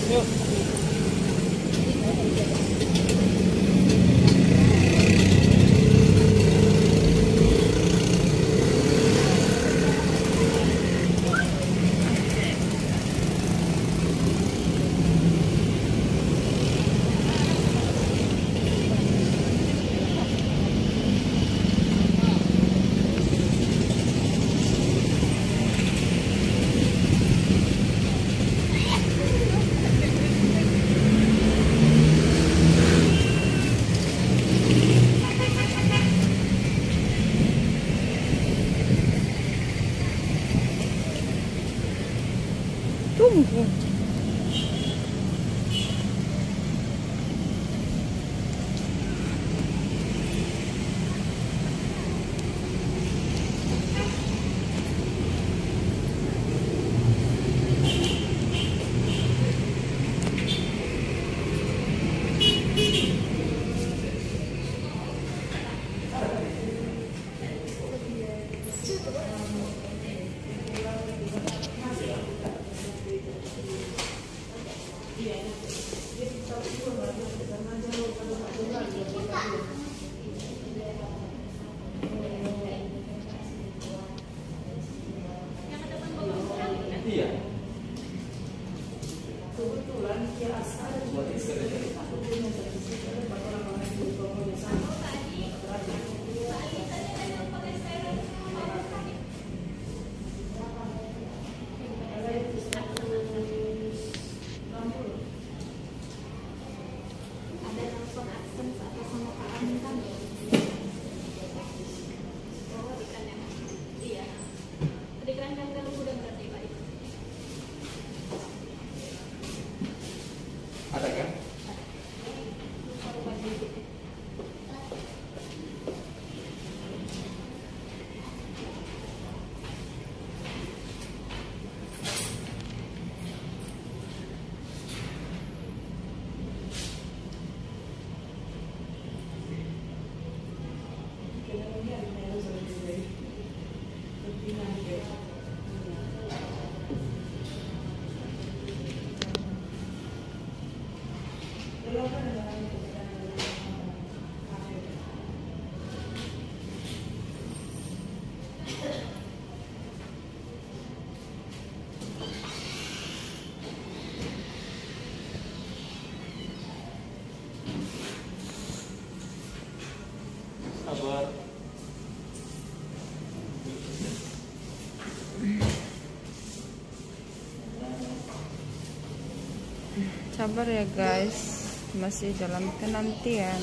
Yuk. Tunggu. Iya. Kebetulan dia asal Ada kan? Sabar. Sabar ya guys, masih dalam penantian.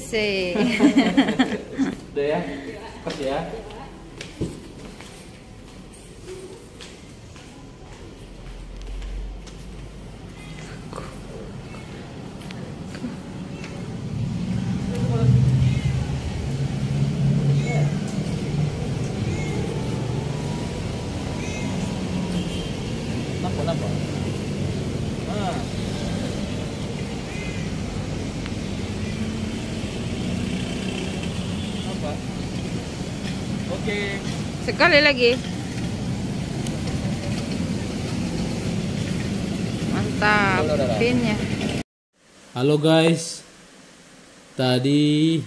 Si. Udah ya, pas ya. Kenapa? Ah. Apa? Oke. Sekali lagi. Mantap. Udah. Pinnya. Halo guys, tadi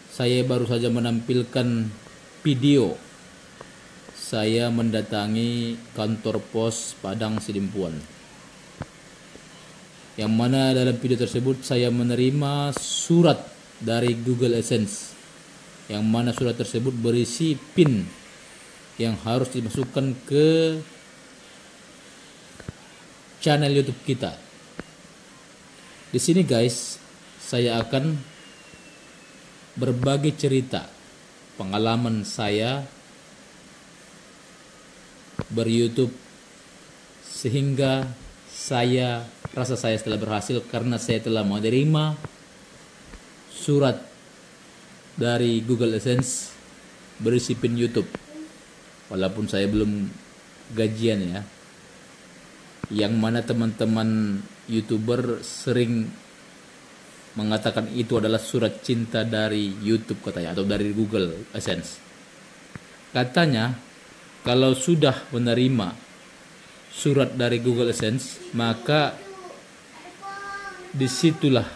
saya baru saja menampilkan video saya mendatangi kantor pos Padang Sidimpuan, yang mana dalam video tersebut saya menerima surat dari Google AdSense, yang mana surat tersebut berisi PIN yang harus dimasukkan ke channel YouTube kita. Di sini guys, saya akan berbagi cerita pengalaman saya ber-YouTube sehingga saya rasa saya telah berhasil karena saya telah menerima surat dari Google AdSense berisi PIN YouTube. Walaupun saya belum gajian ya. Yang mana teman-teman YouTuber sering mengatakan itu adalah surat cinta dari YouTube katanya, atau dari Google AdSense. Katanya kalau sudah menerima surat dari Google AdSense, maka disitulah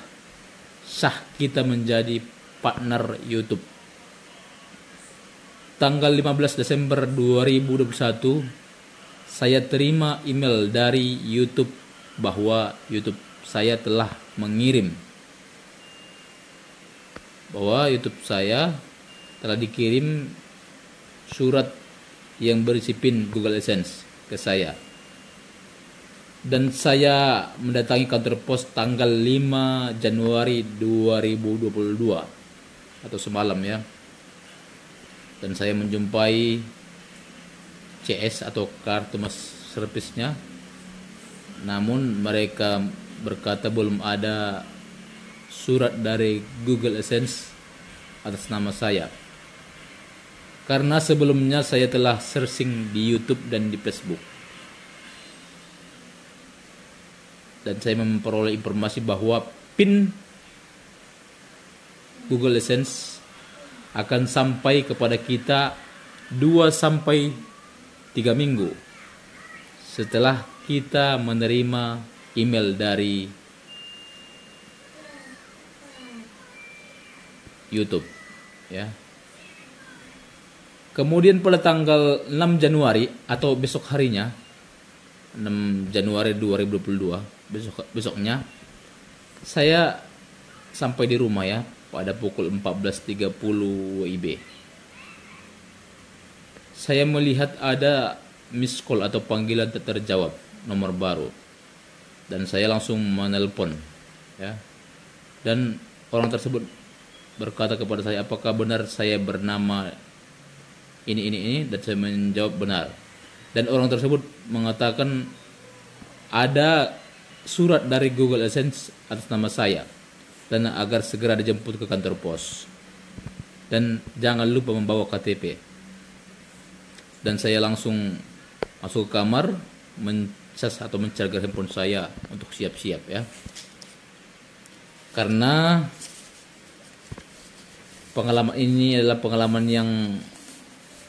sah kita menjadi partner YouTube. Tanggal 15 Desember 2021, saya terima email dari YouTube bahwa YouTube saya telah mengirim, bahwa YouTube saya telah dikirim surat yang berisi PIN Google AdSense ke saya. Dan saya mendatangi kantor pos tanggal 5 Januari 2022 atau semalam ya. Dan saya menjumpai CS atau kartu servisnya. Namun mereka berkata belum ada surat dari Google AdSense atas nama saya. Karena sebelumnya saya telah searching di YouTube dan di Facebook. Dan saya memperoleh informasi bahwa PIN Google AdSense akan sampai kepada kita 2 sampai 3 minggu setelah kita menerima email dari YouTube ya. Kemudian pada tanggal 6 Januari atau besok harinya, 6 Januari 2022, besoknya saya sampai di rumah ya pada pukul 14.30 WIB. Saya melihat ada miss call atau panggilan tak terjawab nomor baru. Dan saya langsung menelpon ya. Dan orang tersebut berkata kepada saya, apakah benar saya bernama ini, dan saya menjawab benar. Dan orang tersebut mengatakan ada surat dari Google AdSense atas nama saya dan agar segera dijemput ke kantor pos. Dan jangan lupa membawa KTP. Dan saya langsung masuk ke kamar, mencas atau mencharger handphone saya untuk siap-siap ya. Karena pengalaman ini adalah pengalaman yang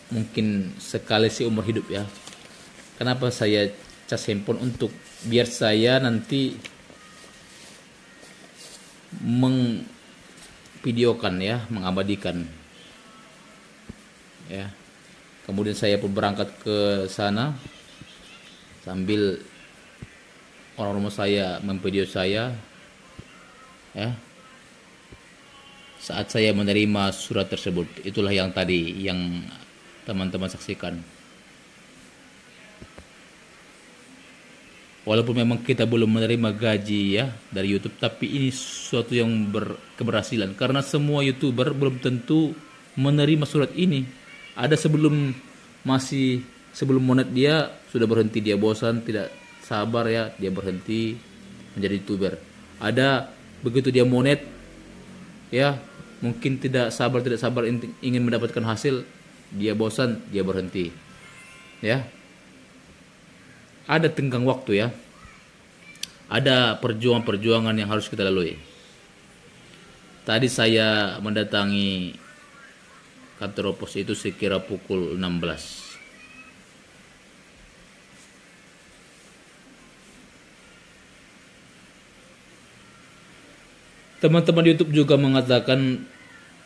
mungkin sekali seumur hidup ya. Kenapa saya cas handphone? Untuk biar saya nanti mengvideokan ya, mengabadikan ya. Kemudian saya pun berangkat ke sana sambil orang rumah saya memvideo saya ya. Saat saya menerima surat tersebut, itulah yang tadi yang teman-teman saksikan. Walaupun memang kita belum menerima gaji ya dari YouTube, tapi ini sesuatu yang berkeberhasilan karena semua YouTuber belum tentu menerima surat ini. Ada sebelum monet dia sudah berhenti, dia bosan, tidak sabar ya, dia berhenti menjadi YouTuber. Ada begitu dia monet ya, mungkin tidak sabar ingin mendapatkan hasil, dia bosan, dia berhenti. Ya. Ada tenggang waktu ya. Ada perjuangan-perjuangan yang harus kita lalui. Tadi saya mendatangi kantor pos itu sekira pukul 16. Teman-teman YouTube juga mengatakan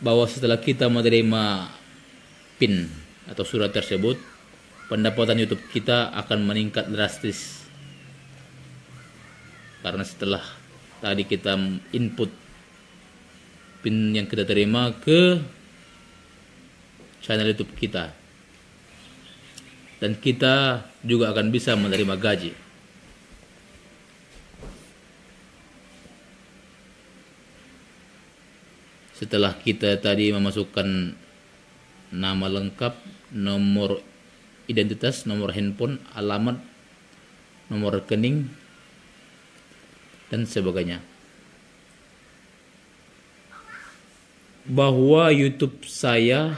bahwa setelah kita menerima PIN atau surat tersebut, pendapatan YouTube kita akan meningkat drastis. Karena setelah tadi kita input PIN yang kita terima ke channel YouTube kita, dan kita juga akan bisa menerima gaji. Setelah kita tadi memasukkan nama lengkap, nomor identitas, nomor handphone, alamat, nomor rekening, dan sebagainya. Bahwa YouTube saya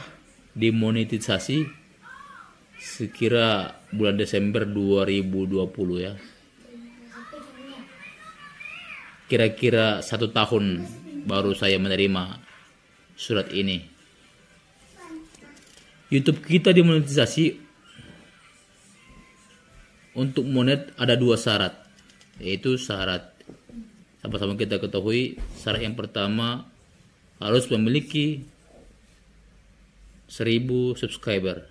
dimonetisasi sekira bulan Desember 2020 ya. Kira-kira 1 tahun baru saya menerima surat ini. YouTube kita dimonetisasi. Untuk monet ada 2 syarat, yaitu syarat sama-sama kita ketahui. Syarat yang pertama harus memiliki 1000 subscriber,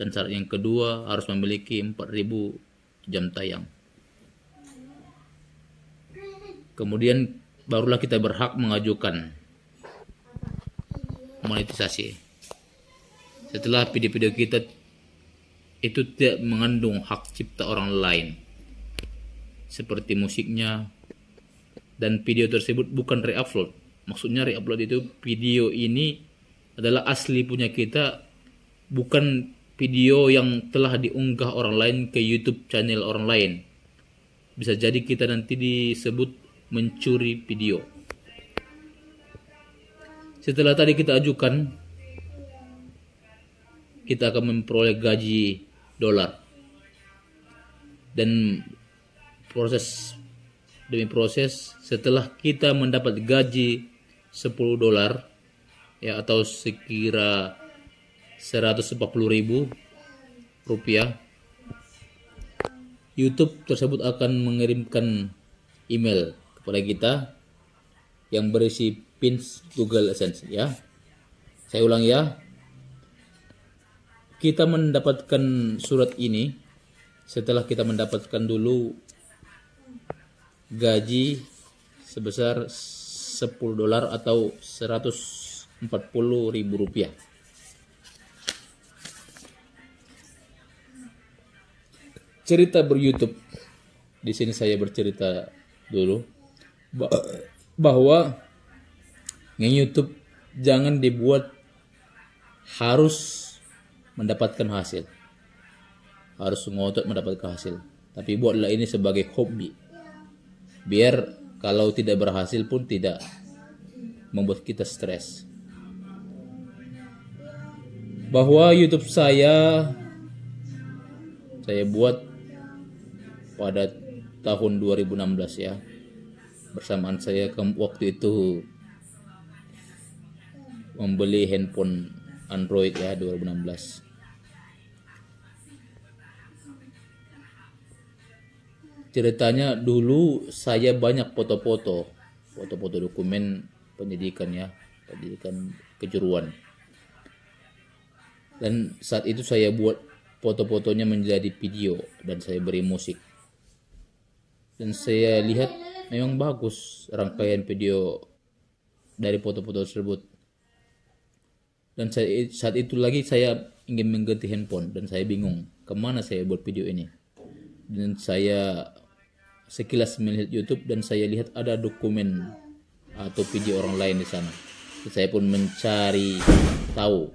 dan syarat yang kedua harus memiliki 4000 jam tayang. Kemudian barulah kita berhak mengajukan monetisasi. Setelah video-video kita itu tidak mengandung hak cipta orang lain seperti musiknya, dan video tersebut bukan re-upload. Maksudnya re-upload itu video ini adalah asli punya kita, bukan video yang telah diunggah orang lain ke YouTube channel orang lain. Bisa jadi kita nanti disebut mencuri video. Setelah tadi kita ajukan, kita akan memperoleh gaji dolar, dan proses demi proses setelah kita mendapat gaji 10 dolar ya, atau sekira 140.000 rupiah, YouTube tersebut akan mengirimkan email kepada kita yang berisi PIN Google AdSense ya. Saya ulang ya. Kita mendapatkan surat ini setelah kita mendapatkan dulu gaji sebesar 10 dolar atau 140.000 rupiah. Cerita ber-YouTube. Di sini saya bercerita dulu bahwa nge-YouTube jangan dibuat harus mendapatkan hasil, harus ngotot mendapatkan hasil, tapi buatlah ini sebagai hobi, biar kalau tidak berhasil pun tidak membuat kita stres. Bahwa YouTube saya buat pada tahun 2016 ya, bersamaan saya waktu itu membeli handphone Android ya, 2016. Ceritanya dulu saya banyak foto-foto dokumen pendidikan ya, pendidikan kejuruan. Dan saat itu saya buat foto-fotonya menjadi video dan saya beri musik. Dan saya lihat memang bagus rangkaian video dari foto-foto tersebut. Dan saat itu lagi saya ingin mengganti handphone dan saya bingung kemana saya buat video ini. Dan saya sekilas melihat YouTube dan saya lihat ada dokumen atau video orang lain di sana. Saya pun mencari tahu,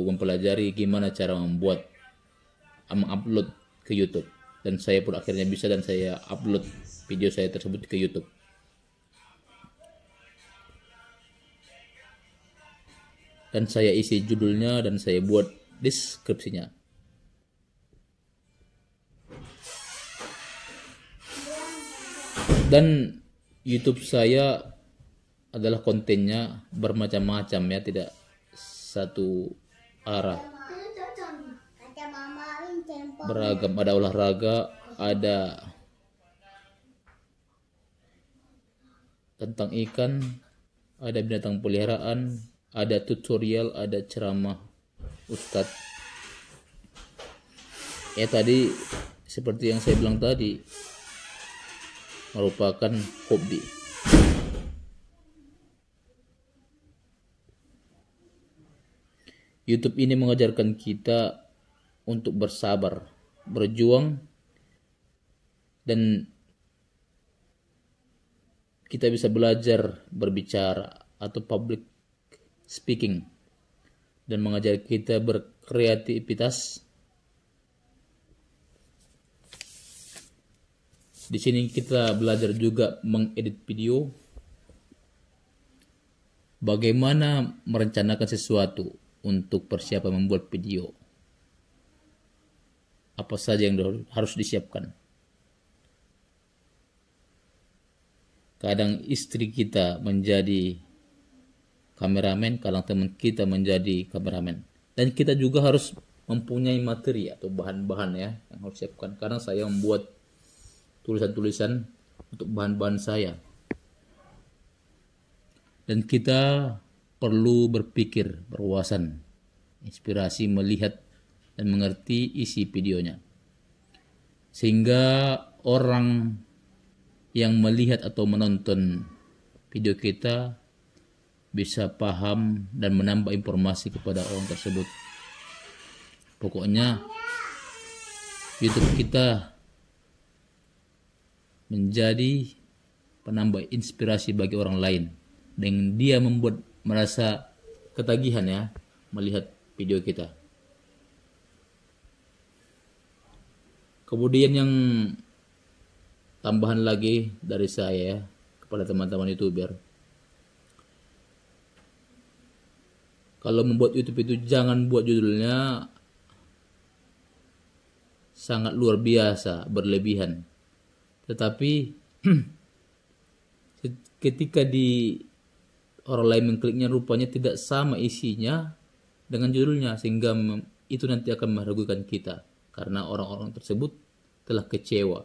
mempelajari gimana cara mengupload ke YouTube, dan saya pun akhirnya bisa, dan saya upload video saya tersebut ke YouTube. Dan saya isi judulnya dan saya buat deskripsinya. Dan YouTube saya adalah kontennya bermacam-macam ya, tidak satu arah. Beragam, ada olahraga, ada tentang ikan, ada binatang peliharaan, ada tutorial, ada ceramah ustadz. Ya tadi seperti yang saya bilang tadi, merupakan hobi. YouTube ini mengajarkan kita untuk bersabar, berjuang, dan kita bisa belajar berbicara atau public speaking, dan mengajar kita berkreativitas. Di sini kita belajar juga mengedit video, bagaimana merencanakan sesuatu untuk persiapan membuat video, apa saja yang harus disiapkan. Kadang istri kita menjadi kameramen, kadang teman kita menjadi kameramen, dan kita juga harus mempunyai materi atau bahan-bahan ya yang harus siapkan. Kadang saya membuat tulisan-tulisan untuk bahan-bahan saya, dan kita perlu berpikir berwawasan, inspirasi, melihat dan mengerti isi videonya, sehingga orang yang melihat atau menonton video kita bisa paham dan menambah informasi kepada orang tersebut. Pokoknya YouTube kita menjadi penambah inspirasi bagi orang lain, dan dia membuat merasa ketagihan ya melihat video kita. Kemudian yang tambahan lagi dari saya kepada teman-teman YouTuber, kalau membuat YouTube itu jangan buat judulnya sangat luar biasa, berlebihan. Tetapi ketika orang lain mengkliknya, rupanya tidak sama isinya dengan judulnya, sehingga itu nanti akan meragukan kita, karena orang-orang tersebut telah kecewa.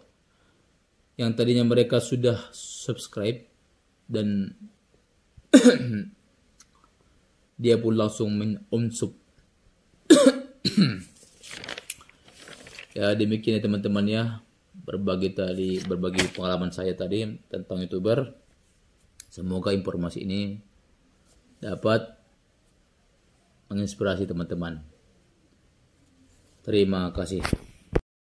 Yang tadinya mereka sudah subscribe dan dia pun langsung unsub. Ya demikian ya teman-teman ya, berbagi pengalaman saya tadi tentang YouTuber. Semoga informasi ini dapat menginspirasi teman-teman. Terima kasih.